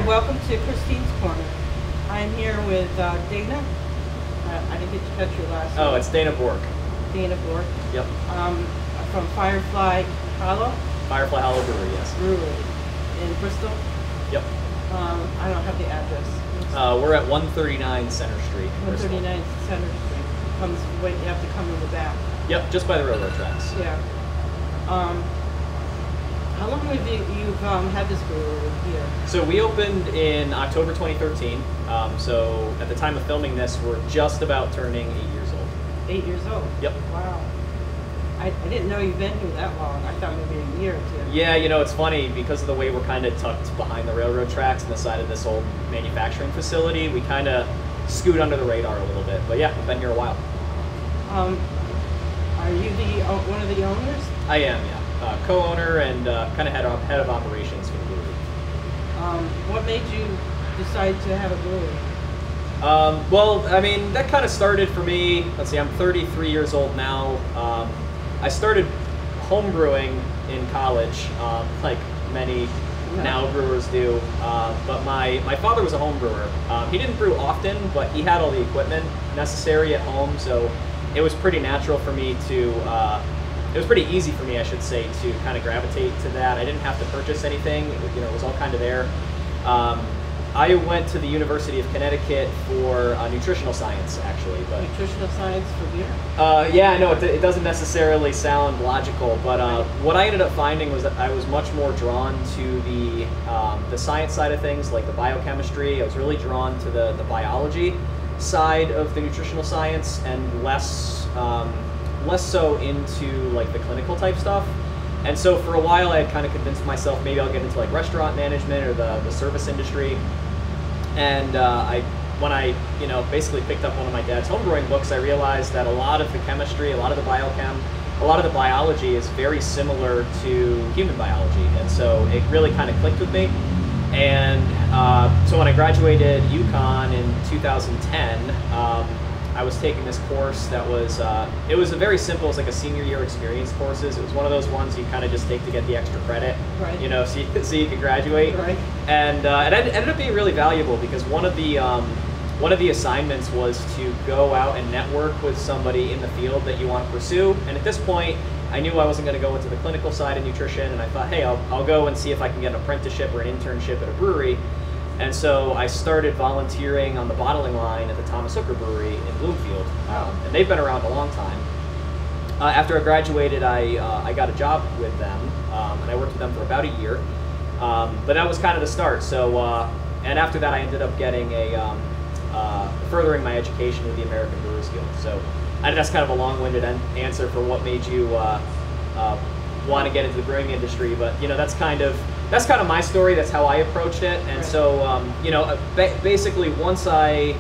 welcome to Christine's Corner. I'm here with Dana. I didn't get to catch your last name. Oh, it's Dana Bourque. Dana Bourque. Yep. From Firefly Hollow? Firefly Hollow Brewery, yes. Brewery in Bristol? Yep. I don't have the address. We're at 139 Center Street. 139 Center Street. You have to come in the back. Yep, just by the railroad tracks. Yeah. How long have you've had this brewery here? So we opened in October 2013. So at the time of filming this, we're just about turning 8 years old. 8 years old? Yep. Wow. I didn't know you've been here that long. I thought maybe a year or two. Yeah, you know, it's funny because of the way we're kind of tucked behind the railroad tracks and the side of this old manufacturing facility, we kind of scoot under the radar a little bit. But yeah, we've been here a while. Are you one of the owners? I am, yeah. Co-owner and kind of head of operations for the brewery. What made you decide to have a brewery? Well, I mean, that kind of started for me. Let's see, I'm 33 years old now. I started home brewing in college, like many now brewers do. But my father was a home brewer. He didn't brew often, but he had all the equipment necessary at home, so it was pretty natural for me to. It was pretty easy for me, I should say, to kind of gravitate to that. I didn't have to purchase anything. It was all kind of there. I went to the University of Connecticut for nutritional science, actually. But nutritional science for beer? Yeah, I know it doesn't necessarily sound logical, but what I ended up finding was that I was much more drawn to the science side of things, like the biochemistry. I was really drawn to the biology side of the nutritional science, and less so into like the clinical type stuff. And so for a while I had kind of convinced myself maybe I'll get into like restaurant management or the service industry. And when I basically picked up one of my dad's homebrewing books, I realized that a lot of the chemistry, a lot of the biochem, a lot of the biology is very similar to human biology. And so it really kind of clicked with me. And so when I graduated UConn in 2010, I was taking this course that was, it was a very simple, it was like a senior year experience courses. It was one of those ones you kind of just take to get the extra credit, right. So you could graduate. Right. And it ended up being really valuable because one of the assignments was to go out and network with somebody in the field that you want to pursue. And at this point, I knew I wasn't going to go into the clinical side of nutrition, and I thought, hey, I'll go and see if I can get an apprenticeship or an internship at a brewery. And so I started volunteering on the bottling line at the Thomas Hooker Brewery in Bloomfield, and they've been around a long time. After I graduated, I got a job with them, and I worked with them for about a year. But that was kind of the start. So, and after that, I ended up getting furthering my education with the American Brewers Guild. So, that's kind of a long-winded answer for what made you want to get into the brewing industry. But that's kind of my story. That's how I approached it. And so, basically, once I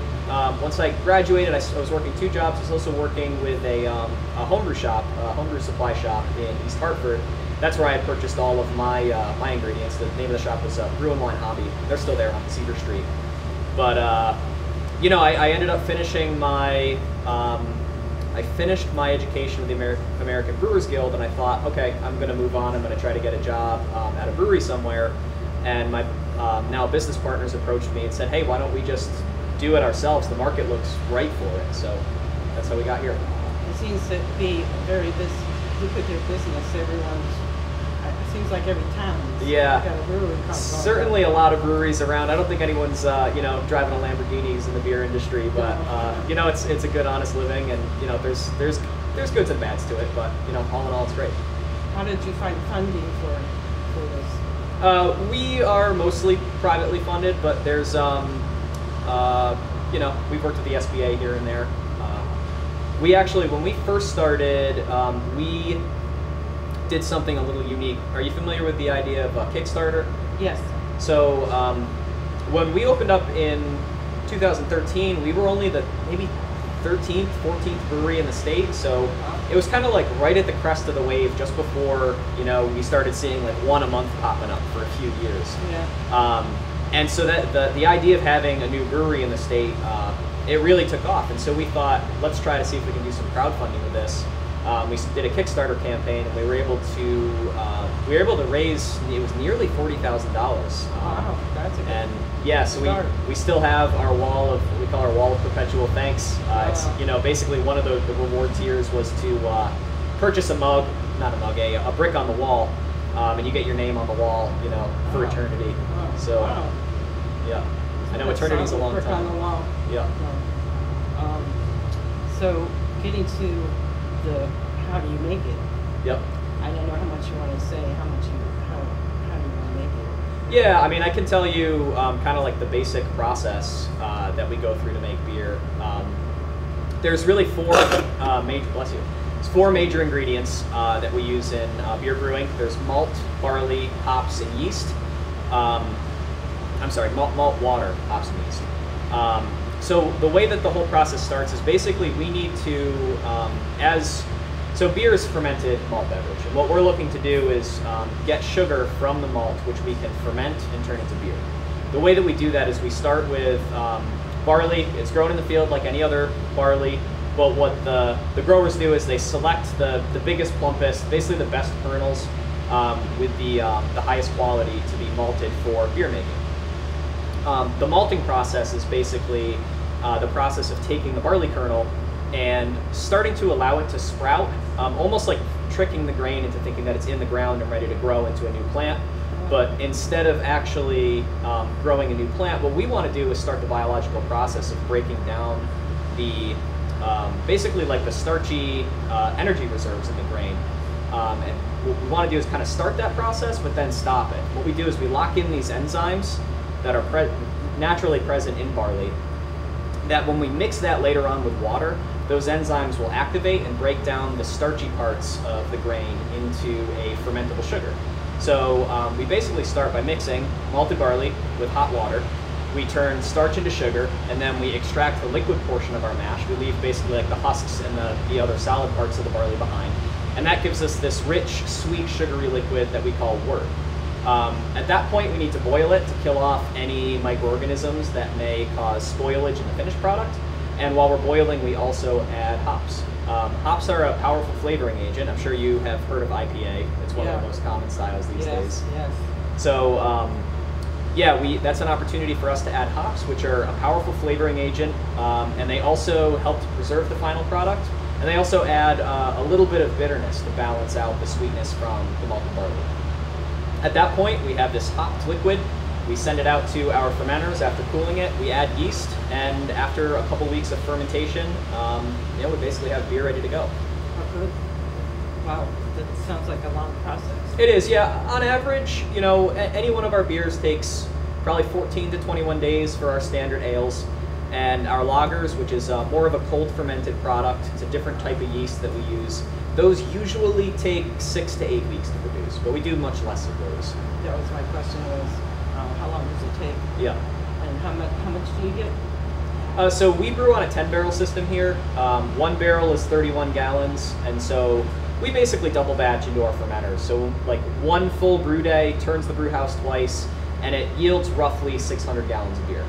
graduated, I was working two jobs. I was also working with a homebrew shop, a homebrew supply shop in East Hartford. That's where I purchased all of my ingredients. The name of the shop was Brew and Wine Hobby. They're still there on Cedar Street. But I ended up finishing my education with the American Brewers Guild, and I thought, okay, I'm going to move on. I'm going to try to get a job at a brewery somewhere. And my now business partners approached me and said, hey, why don't we just do it ourselves? The market looks right for it. So that's how we got here. It seems to be a very lucrative business. It seems like every town got a brewery. Certainly a lot of breweries around. I don't think anyone's driving a Lamborghinis in the beer industry, but it's a good, honest living, and there's goods and bads to it. But all in all, it's great. How did you find funding for this? We are mostly privately funded, but there's we've worked with the SBA here and there. We actually, when we first started, we did something a little unique. Are you familiar with the idea of Kickstarter? Yes. So when we opened up in 2013, we were only the maybe 13th, 14th brewery in the state. So it was kind of like right at the crest of the wave, just before we started seeing like one a month popping up for a few years. Yeah. And so that the idea of having a new brewery in the state, it really took off. And so we thought, let's try to see if we can do some crowdfunding with this. we did a Kickstarter campaign, and we were able to raise, it was nearly $40,000. Wow, that's a good And yeah, so start. we still have our wall of, we call our wall of perpetual thanks. It's, basically one of the reward tiers was to purchase a mug, not a mug, a brick on the wall, and you get your name on the wall, for eternity. Wow. So, Wow. yeah. I know That eternity's sounds a long brick time. on the wall. Yeah. So getting to the how do you make it? Yep. I don't know how much you want to say. How do you want to make it? Yeah, I mean, I can tell you kind of like the basic process that we go through to make beer. There's really four major ingredients that we use in beer brewing. There's malt, barley, hops, and yeast. Malt, water, hops, and yeast. So the way that the whole process starts is basically we need to, so beer is fermented malt beverage. And what we're looking to do is get sugar from the malt, which we can ferment and turn into beer. The way that we do that is we start with barley. It's grown in the field like any other barley. But what the growers do is they select the biggest, plumpest, basically the best kernels with the highest quality to be malted for beer making. The malting process is basically the process of taking the barley kernel and starting to allow it to sprout, almost like tricking the grain into thinking that it's in the ground and ready to grow into a new plant. But instead of actually growing a new plant, what we want to do is start the biological process of breaking down the basically like the starchy energy reserves in the grain. And what we want to do is kind of start that process, but then stop it. What we do is we lock in these enzymes that are naturally present in barley, that when we mix that later on with water, those enzymes will activate and break down the starchy parts of the grain into a fermentable sugar. So we basically start by mixing malted barley with hot water. We turn starch into sugar, and then we extract the liquid portion of our mash. We leave basically like the husks and the other solid parts of the barley behind. And that gives us this rich, sweet, sugary liquid that we call wort. At that point, we need to boil it to kill off any microorganisms that may cause spoilage in the finished product. And while we're boiling, we also add hops. Hops are a powerful flavoring agent. I'm sure you have heard of IPA. It's one of the most common styles these days. Yes. So, that's an opportunity for us to add hops, which are a powerful flavoring agent, and they also help to preserve the final product. And they also add a little bit of bitterness to balance out the sweetness from the malted barley. At that point, we have this hopped liquid. We send it out to our fermenters after cooling it. We add yeast, and after a couple weeks of fermentation, we basically have beer ready to go. Oh, good. Wow, that sounds like a long process. It is, yeah. On average, any one of our beers takes probably 14 to 21 days for our standard ales. And our lagers, which is more of a cold fermented product, it's a different type of yeast that we use. Those usually take 6 to 8 weeks to produce, but we do much less of those. That was my question was, how long does it take? Yeah. And how much do you get? So we brew on a 10-barrel system here. One barrel is 31 gallons, and so we basically double batch into our fermenters. So like one full brew day turns the brew house twice, and it yields roughly 600 gallons of beer.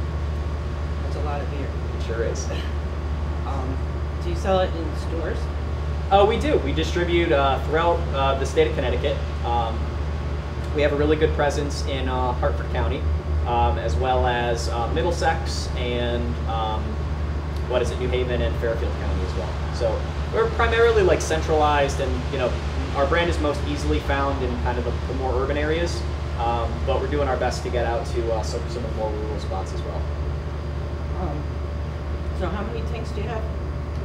That's a lot of beer. It sure is. Do you sell it in stores? We do. We distribute throughout the state of Connecticut. We have a really good presence in Hartford County, as well as Middlesex and New Haven and Fairfield County as well. So we're primarily like centralized, and our brand is most easily found in kind of the more urban areas, but we're doing our best to get out to some of the more rural spots as well. So how many tanks do you have?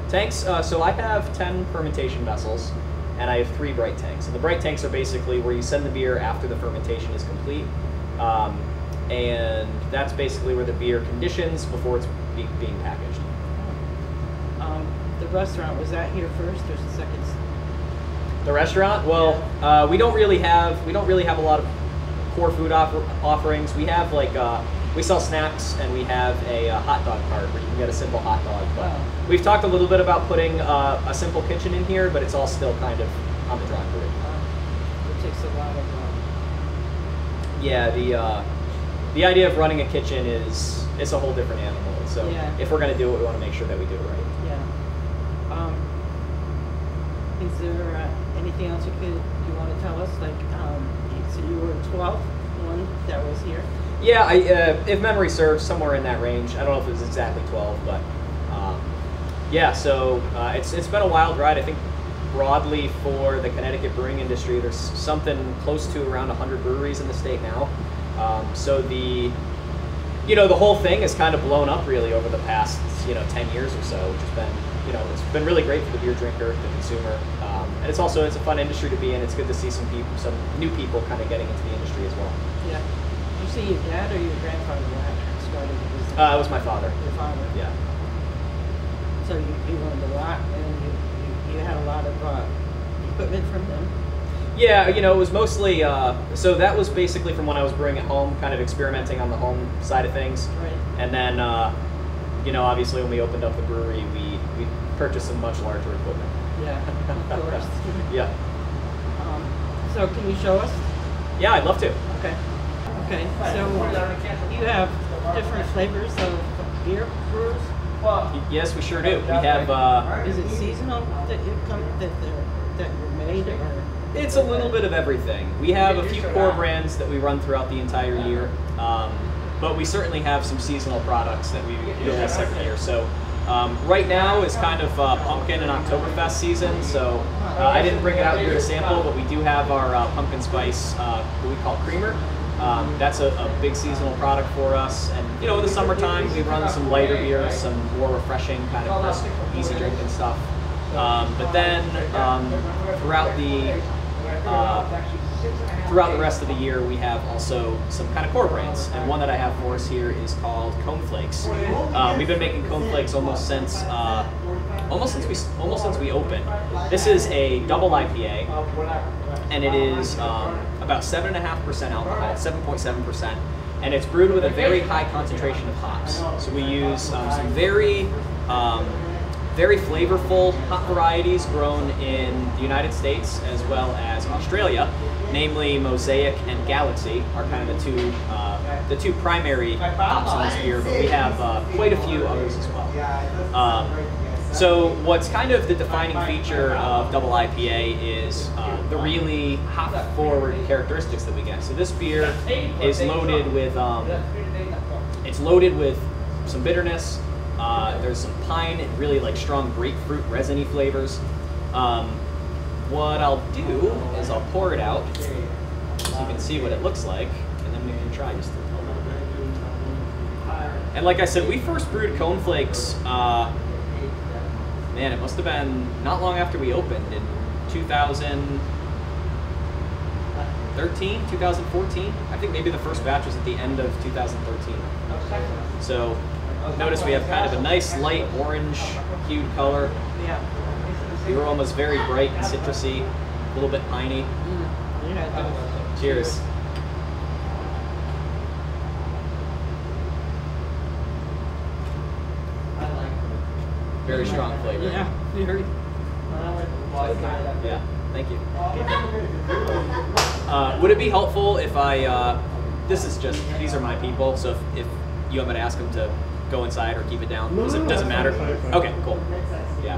Tanks, so I have 10 fermentation vessels, and I have 3 bright tanks. And the bright tanks are basically where you send the beer after the fermentation is complete, and that's basically where the beer conditions before it's being packaged. The restaurant, was that here first or second? The restaurant? Well, we don't really have a lot of core food offerings. We have we sell snacks, and we have a hot dog cart where you can get a simple hot dog. But we've talked a little bit about putting a simple kitchen in here, but it's all still kind of on the drawing board. It takes a lot of... Yeah, the idea of running a kitchen is a whole different animal. So if we're going to do it, we want to make sure that we do it right. Yeah. Is anything else you want to tell us? Like, so you were 12th one that was here. Yeah, if memory serves, somewhere in that range. I don't know if it was exactly 12, but yeah. So it's been a wild ride. I think broadly for the Connecticut brewing industry, there's something close to around 100 breweries in the state now. So the whole thing has kind of blown up really over the past 10 years or so, which has been it's been really great for the beer drinker, the consumer, and it's a fun industry to be in. It's good to see some new people kind of getting into the industry as well. Yeah. Did you see your dad or your grandfather that started the business? It was my father. Your father. Yeah. So you learned a lot, and you had a lot of equipment from them. Yeah, it was mostly, so that was basically from when I was brewing at home, kind of experimenting on the home side of things. Right. And then, obviously when we opened up the brewery, we purchased some much larger equipment. Yeah, of course. Yeah. So can you show us? Yeah, I'd love to. Okay. Okay, so you have different flavors of beer, Brewers? Yes, we sure do. We have, is it seasonal that you're made, or? It's a little bit of everything. We have a few core brands that we run throughout the entire year, but we certainly have some seasonal products that we release every year. So right now is kind of pumpkin and Oktoberfest season, so I didn't bring it out here to sample, but we do have our pumpkin spice, what we call creamer. That's a big seasonal product for us, and in the summertime we run some lighter beers, some more refreshing kind of crisp, easy drinking stuff. But then throughout the rest of the year, we have also some kind of core brands, and one that I have for us here is called Coneflakes. We've been making Coneflakes almost since we opened. This is a double IPA, and it is about 7.5% alcohol, 7.7%, and it's brewed with a very high concentration of hops. So we use some very flavorful hop varieties grown in the United States as well as Australia, namely Mosaic and Galaxy are kind of the two primary hops in this beer, but we have quite a few others as well. So what's kind of the defining feature of double IPA is the really hop-forward characteristics that we get. So this beer is loaded with some bitterness. There's some pine and really like strong grapefruit resiny flavors. What I'll do is I'll pour it out so you can see what it looks like, and then we can try just a little bit. And like I said, we first brewed Coneflakes, man, it must have been not long after we opened in 2013, 2014. I think maybe the first batch was at the end of 2013. So notice we have kind of a nice light orange hued color. Yeah. The aroma is very bright and citrusy, a little bit piney. Yeah. Cheers. Very strong flavor. Yeah, very. Yeah, thank you. Would it be helpful if I, these are my people, so if you want me to ask them to go inside or keep it down? Does it matter? Okay, cool. Yeah.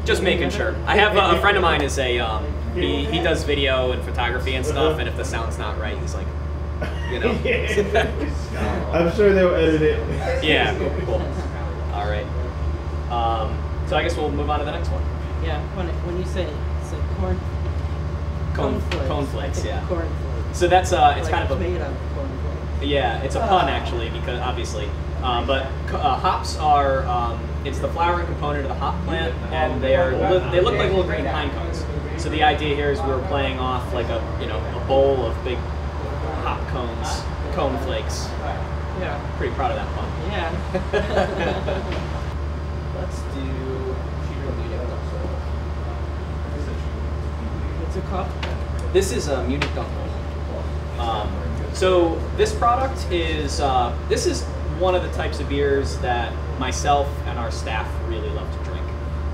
Just making sure. I have a friend of mine is he does video and photography and stuff, and if the sound's not right, he's like, I'm sure they'll edit it. Yeah, cool. All right. So I guess we'll move on to the next one. Yeah, when you say Coneflakes, yeah. Cornflakes. So that's it's kind of a made of cornflakes. Yeah, it's a pun actually, because obviously, but hops are it's the flowering component of the hop plant, and they look like little green pine cones. So the idea here is we're playing off like a bowl of big hop cones, Coneflakes. Yeah. Pretty proud of that pun. Yeah. Let's do. What's it called? This is a Munich Dunkel. So this product is one of the types of beers that myself and our staff really love to drink.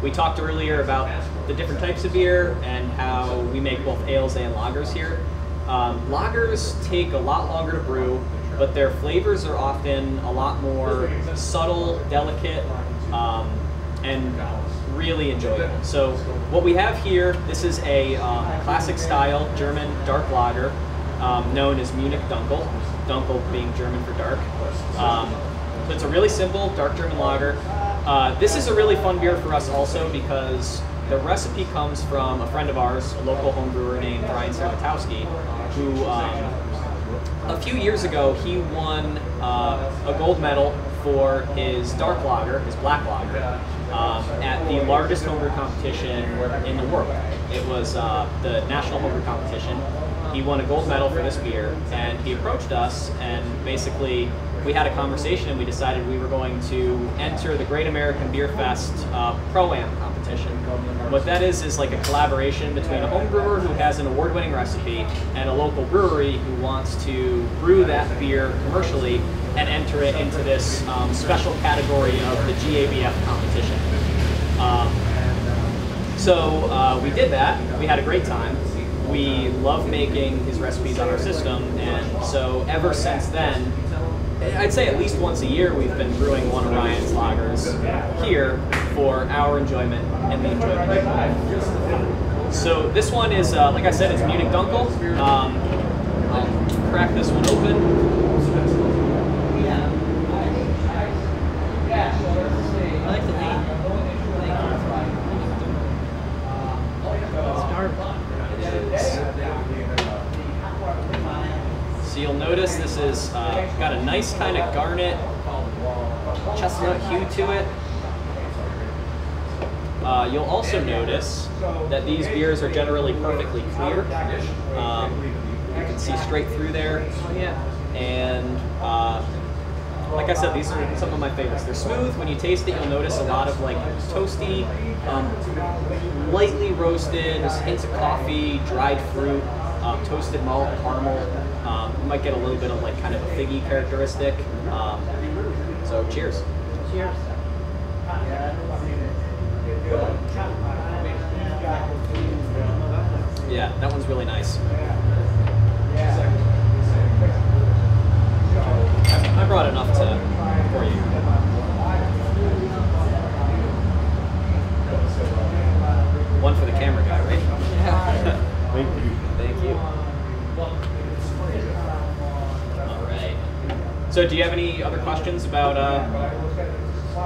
We talked earlier about the different types of beer and how we make both ales and lagers here. Lagers take a lot longer to brew, but their flavors are often a lot more subtle, delicate, and really enjoyable. So what we have here, this is a classic style German dark lager known as Munich Dunkel. Dunkel being German for dark. So it's a really simple dark German lager. This is a really fun beer for us also because the recipe comes from a friend of ours, a local home brewer named Brian Serbatowski, who a few years ago he won a gold medal for his dark lager, his black lager, at the largest homebrew competition in the world. It was the national homebrew competition. He won a gold medal for this beer, and he approached us, and basically we had a conversation and we decided we were going to enter the Great American Beer Fest Pro-Am competition. What that is like a collaboration between a home brewer who has an award-winning recipe and a local brewery who wants to brew that beer commercially and enter it into this special category of the GABF competition. So we did that. We had a great time. We love making his recipes on our system, and so ever since then, I'd say at least once a year we've been brewing one of Ryan's lagers here for our enjoyment and the enjoyment of life. So this one is, like I said, it's Munich Dunkel. I'll crack this one open. I like the name. So you'll notice this is got a nice kind of garnet, chestnut hue to it. You'll also notice that these beers are generally perfectly clear. You can see straight through there. And like I said, these are some of my favorites. They're smooth. When you taste it, you'll notice a lot of like toasty, lightly roasted, there's hints of coffee, dried fruit, toasted malt, caramel. You might get a little bit of like kind of a figgy characteristic. So cheers. Cheers. Yeah, that one's really nice. I brought enough for you. One for the camera guy, right? Yeah. Thank you. Thank you. All right. So do you have any other questions about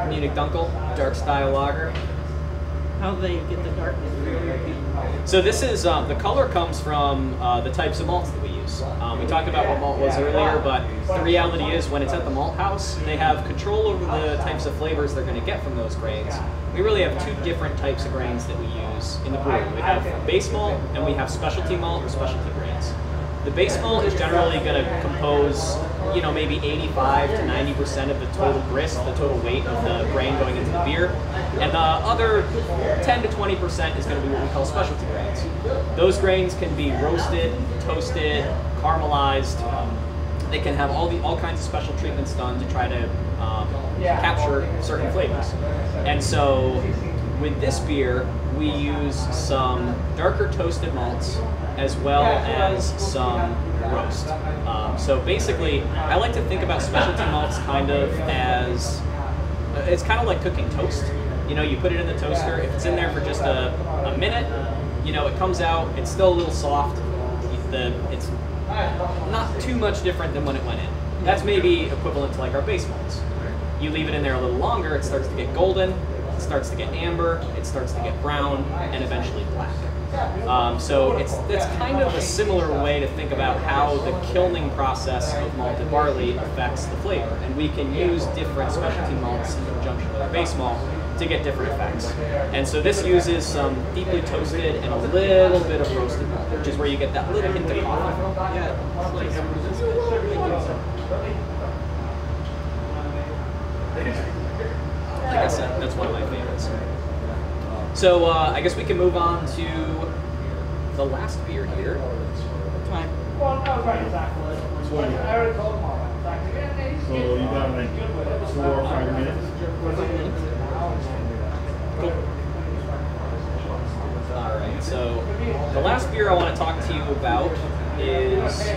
Munich Dunkel, dark style lager? How do they get the darkness? So this is, the color comes from the types of malts that we use. We talked about what malt was earlier, but the reality is when it's at the malt house, they have control over the types of flavors they're going to get from those grains. We really have two different types of grains that we use in the brewery. We have base malt and we have specialty malt or specialty grains. The base malt is generally going to compose, you know, maybe 85 to 90% of the total grist, the total weight of the grain going into the beer. And the other 10 to 20% is going to be what we call specialty grains. Those grains can be roasted, toasted, caramelized. They can have all kinds of special treatments done to try to capture certain flavors. And so with this beer, we use some darker toasted malts as well as some roast. So basically, I like to think about specialty malts kind of as, it's kind of like cooking toast. You know, you put it in the toaster, if it's in there for just a minute, you know, it comes out, it's still a little soft. It's not too much different than when it went in. That's maybe equivalent to like our base malts. You leave it in there a little longer, it starts to get golden, it starts to get amber, it starts to get brown, and eventually black. So it's kind of a similar way to think about how the kilning process of malted barley affects the flavor. And we can use different specialty malts in conjunction with our base malt to get different effects. And so this uses some deeply toasted and a little bit of roasted malt, which is where you get that little hint of coffee. Like I said, that's one of my favorites. So I guess we can move on to the last beer here. Time. So you got like 4 or 5 minutes? Cool. Alright, so the last beer I want to talk to you about is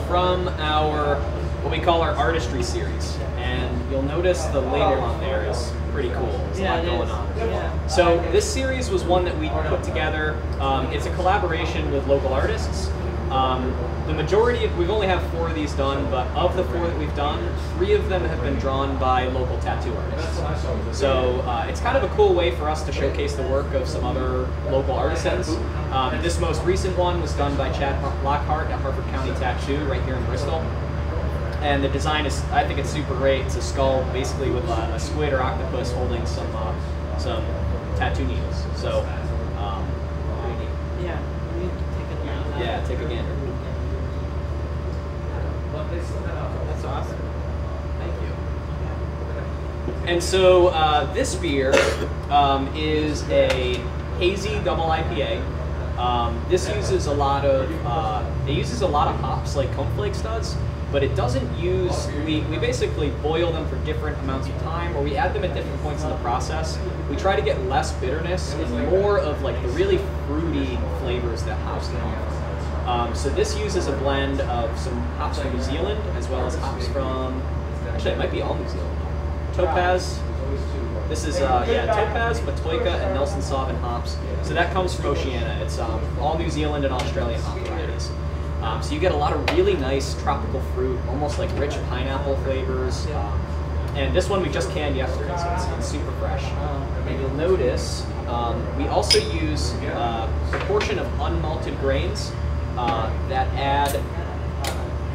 from our, what we call our artistry series. And you'll notice the label on there is pretty cool. There's a lot going on. Yeah. So this series was one that we put together. It's a collaboration with local artists. The majority of, we've only have 4 of these done, but of the 4 that we've done, 3 of them have been drawn by local tattoo artists. So it's kind of a cool way for us to showcase the work of some other local artisans. This most recent one was done by Chad Lockhart at Harford County Tattoo right here in Bristol. And the design is, I think it's super great. It's a skull basically with a squid or octopus holding some tattoo needles. So, pretty neat. Yeah, we need to take it down. Yeah, take a gander. That's awesome. Thank you. And so this beer is a hazy double IPA. This uses a lot of hops like Coneflakes does, but it doesn't use. We basically boil them for different amounts of time, or we add them at different points in the process. We try to get less bitterness and more of like the really fruity flavors that hops can offer. So this uses a blend of some hops from New Zealand as well as hops from, actually it might be all New Zealand. Topaz, this is, Topaz, Matoika, and Nelson Sauvin hops. So that comes from Oceania. It's all New Zealand and Australian hop varieties. So you get a lot of really nice tropical fruit, almost like rich pineapple flavors. And this one we just canned yesterday, so it's super fresh. And you'll notice we also use a portion of unmalted grains that add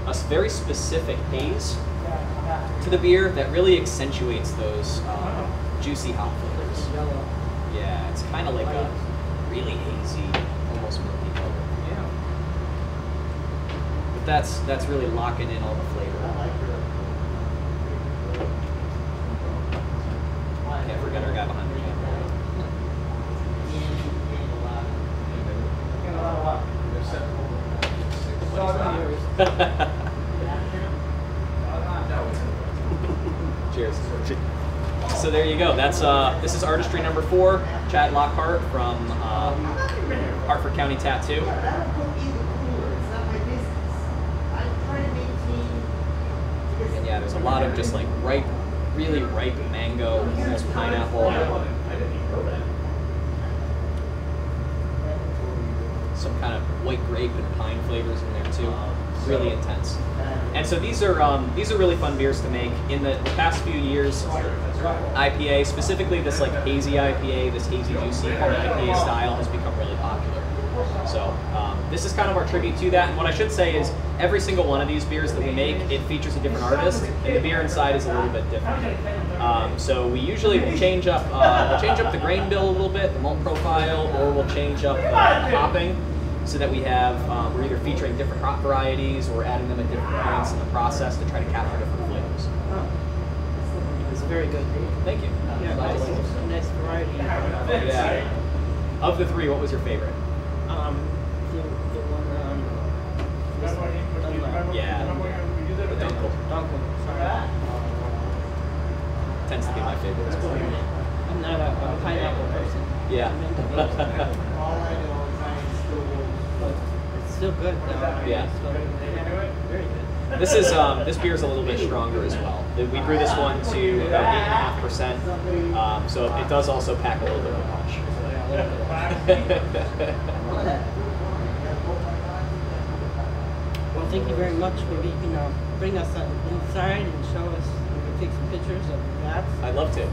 a very specific haze to the beer that really accentuates those juicy hop flavors. Yeah, it's kind of like a really hazy, almost milky color. Yeah. But that's really locking in all the flavor. Can't forget our guy behind the camera. Cheers. So there you go. That's this is artistry number 4, Chad Lockhart from Hartford County Tattoo. And yeah, there's a lot of just like ripe, really ripe mango, almost pineapple. Some kind of white grape and pine flavors in there too. Really intense. And so these are really fun beers to make. In the past few years, IPA, specifically this like hazy IPA, this hazy juicy kind of IPA style has become really popular. So this is kind of our tribute to that. And what I should say is every single one of these beers that we make, it features a different artist, and the beer inside is a little bit different. So we usually will change up the grain bill a little bit, the malt profile, or we'll change up the hopping, so that we have, we're either featuring different hop varieties or adding them at different points in the process to try to capture different flavors. Oh. It's very good. Thank you. Yeah, nice variety. Yeah. Of the 3, what was your favorite? The one, yeah, the Dunkel. Dunkel, sorry. Tends to be my favorite as well. I'm not a pineapple person. Yeah. It's still good though. Yeah. Very good. This beer is a little bit stronger as well. We brew this one to about 8.5%, so it does also pack a little bit of punch. Well, thank you very much. Maybe you can bring us inside and show us, take some pictures of that. I'd love to.